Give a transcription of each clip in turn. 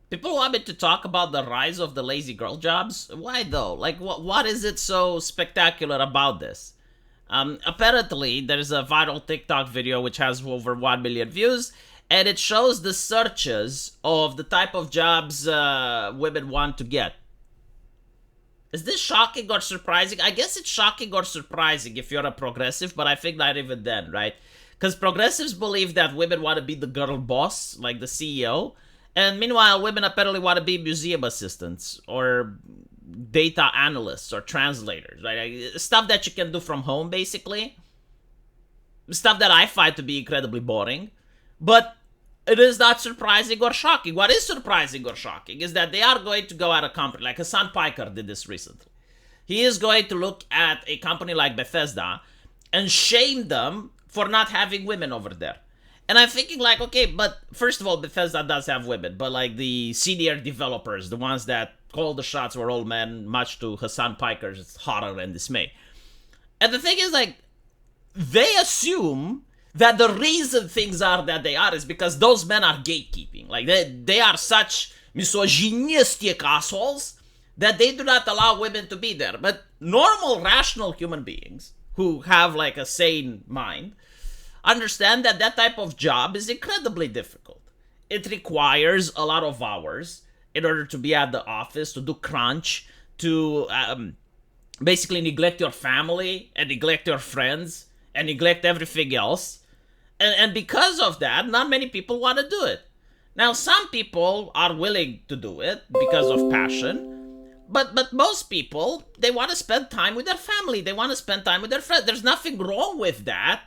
People want me to talk about the rise of the lazy girl jobs. Why though? Like, what is it so spectacular about this? Apparently, there's a viral TikTok video which has over 1 million views, and it shows the searches of the type of jobs women want to get. Is this shocking or surprising? I guess it's shocking or surprising if you're a progressive, but I think not even then, right? Because progressives believe that women want to be the girl boss, like the CEO, and meanwhile, women apparently want to be museum assistants or data analysts or translators, right? Like, stuff that you can do from home, basically. Stuff that I find to be incredibly boring. But it is not surprising or shocking. What is surprising or shocking is that they are going to go at a company like Hassan Piker did this recently. He is going to look at a company like Bethesda and shame them for not having women over there. And I'm thinking like, okay, but first of all, Bethesda does have women, but like the senior developers, the ones that call the shots were all men, much to Hassan Piker's horror and dismay. And the thing is like, they assume that the reason things are that they are is because those men are gatekeeping. Like they are such misogynistic assholes that they do not allow women to be there. But normal, rational human beings who have like a sane mind understand that that type of job is incredibly difficult. It requires a lot of hours in order to be at the office, to do crunch, to basically neglect your family and neglect your friends and neglect everything else. And because of that, not many people want to do it. Now, some people are willing to do it because of passion, but most people, they want to spend time with their family. They want to spend time with their friends. There's nothing wrong with that,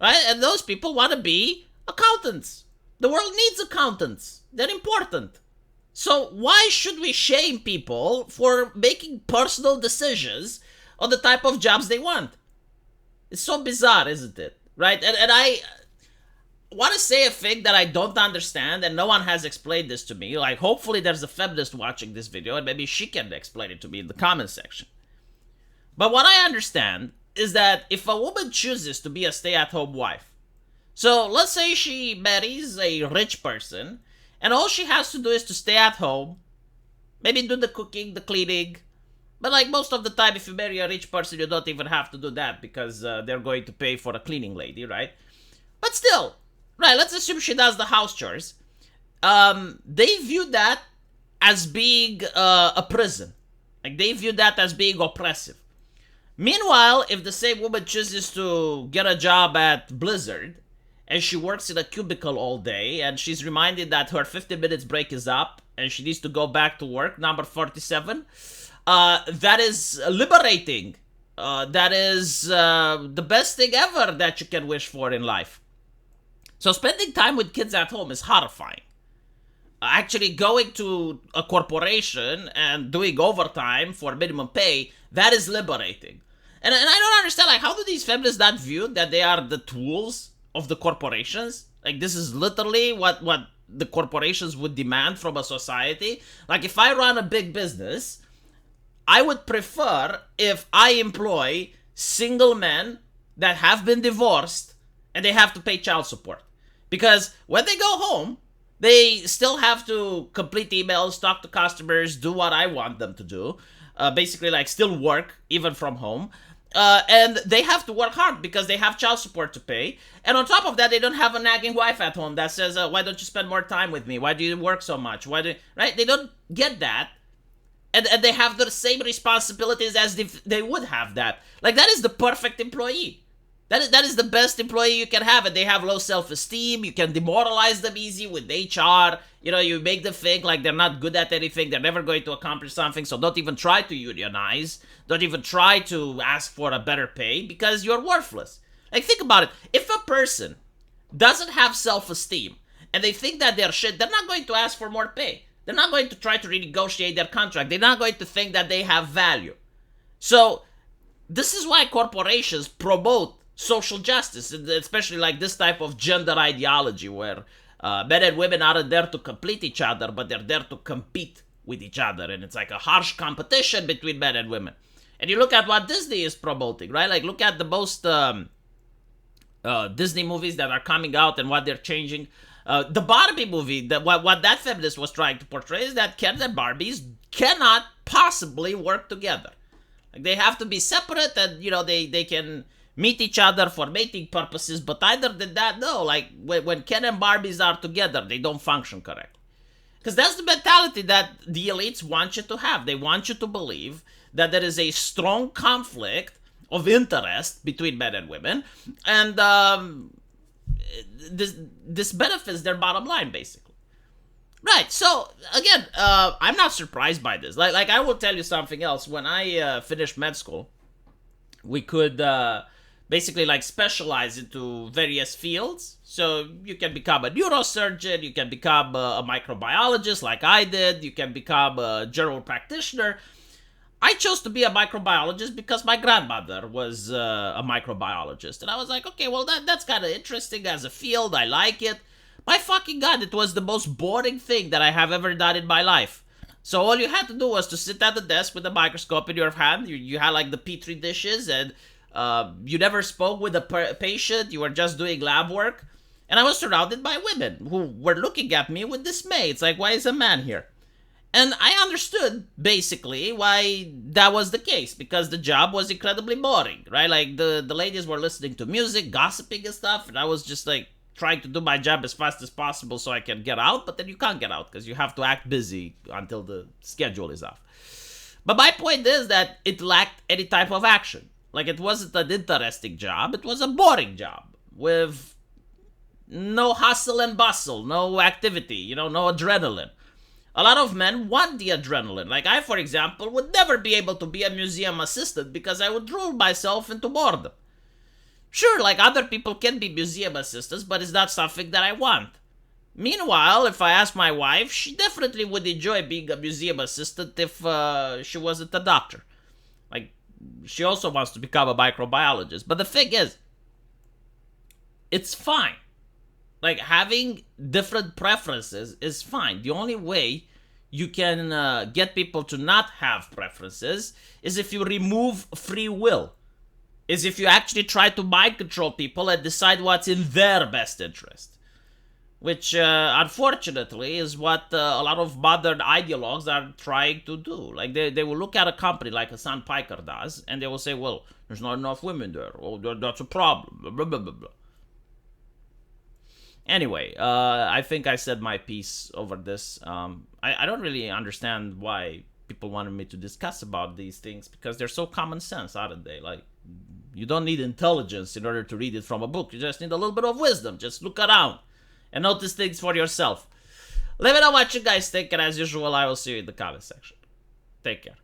right? And those people want to be accountants. The world needs accountants. They're important. So why should we shame people for making personal decisions on the type of jobs they want? It's so bizarre, isn't it? Right? And I want to say a thing that I don't understand, and no one has explained this to me. Like, hopefully there's a feminist watching this video, and maybe she can explain it to me in the comment section. But what I understand is that if a woman chooses to be a stay-at-home wife, so let's say she marries a rich person, and all she has to do is to stay at home, maybe do the cooking, the cleaning. But like most of the time, if you marry a rich person, you don't even have to do that because they're going to pay for a cleaning lady, right? But still, right, let's assume she does the house chores. They view that as being a prison. Like, they view that as being oppressive. Meanwhile, if the same woman chooses to get a job at Blizzard, and she works in a cubicle all day, and she's reminded that her 50 minutes break is up, and she needs to go back to work, number 47, that is liberating. That is the best thing ever that you can wish for in life. So spending time with kids at home is horrifying. Actually going to a corporation and doing overtime for minimum pay, that is liberating. And I don't understand, like, how do these feminists not view that they are the tools of the corporations? Like, this is literally what the corporations would demand from a society. Like, if I run a big business, I would prefer if I employ single men that have been divorced and they have to pay child support. Because when they go home, they still have to complete emails, talk to customers, do what I want them to do. Basically, like, still work, even from home. And they have to work hard because they have child support to pay. And on top of that, they don't have a nagging wife at home that says, why don't you spend more time with me? Why do you work so much? Right? They don't get that. And they have the same responsibilities as if they would have that. Like, that is the perfect employee. That is the best employee you can have, and they have low self-esteem. You can demoralize them easy with HR. You know, you make them think like they're not good at anything. They're never going to accomplish something, so don't even try to unionize. Don't even try to ask for a better pay because you're worthless. Like, think about it. If a person doesn't have self-esteem and they think that they're shit, they're not going to ask for more pay. They're not going to try to renegotiate their contract. They're not going to think that they have value. So, this is why corporations promote social justice, especially like this type of gender ideology where men and women aren't there to complete each other, but they're there to compete with each other. And it's like a harsh competition between men and women. And you look at what Disney is promoting, right? Like, look at the most Disney movies that are coming out and what they're changing. The Barbie movie, what that feminist was trying to portray is that Ken and Barbies cannot possibly work together. Like, they have to be separate, and they can meet each other for mating purposes, but either than that, no. Like, when Ken and Barbies are together, they don't function correctly. Because that's the mentality that the elites want you to have. They want you to believe that there is a strong conflict of interest between men and women, and this benefits their bottom line, basically. Right. So again, I'm not surprised by this. Like I will tell you something else. When I finished med school, we could basically like specialize into various fields. So you can become a neurosurgeon, you can become a microbiologist like I did, you can become a general practitioner. I chose to be a microbiologist because my grandmother was a microbiologist. And I was like, okay, well, that's kind of interesting as a field. I like it. My fucking God, it was the most boring thing that I have ever done in my life. So all you had to do was to sit at the desk with a microscope in your hand. You had like the Petri dishes, and you never spoke with a patient. You were just doing lab work. And I was surrounded by women who were looking at me with dismay. It's like, why is a man here? And I understood, basically, why that was the case, because the job was incredibly boring, right? Like, the ladies were listening to music, gossiping and stuff, and I was just, like, trying to do my job as fast as possible so I can get out, but then you can't get out, because you have to act busy until the schedule is off. But my point is that it lacked any type of action. Like, it wasn't an interesting job, it was a boring job, with no hustle and bustle, no activity, no adrenaline. A lot of men want the adrenaline. Like I, for example, would never be able to be a museum assistant because I would drool myself into boredom. Sure, like other people can be museum assistants, but it's not something that I want. Meanwhile, if I ask my wife, she definitely would enjoy being a museum assistant if she wasn't a doctor. Like, she also wants to become a microbiologist. But the thing is, it's fine. Like, having different preferences is fine. The only way you can get people to not have preferences is if you remove free will. Is if you actually try to mind control people and decide what's in their best interest. Which, unfortunately, is what a lot of modern ideologues are trying to do. Like, they will look at a company like Hassan Piker does, and they will say, well, there's not enough women there. Oh, that's a problem. Blah, blah, blah, blah. Anyway, I think I said my piece over this. I don't really understand why people wanted me to discuss about these things, because they're so common sense, aren't they? Like, you don't need intelligence in order to read it from a book. You just need a little bit of wisdom. Just look around and notice things for yourself. Let me know what you guys think, and as usual, I will see you in the comment section. Take care.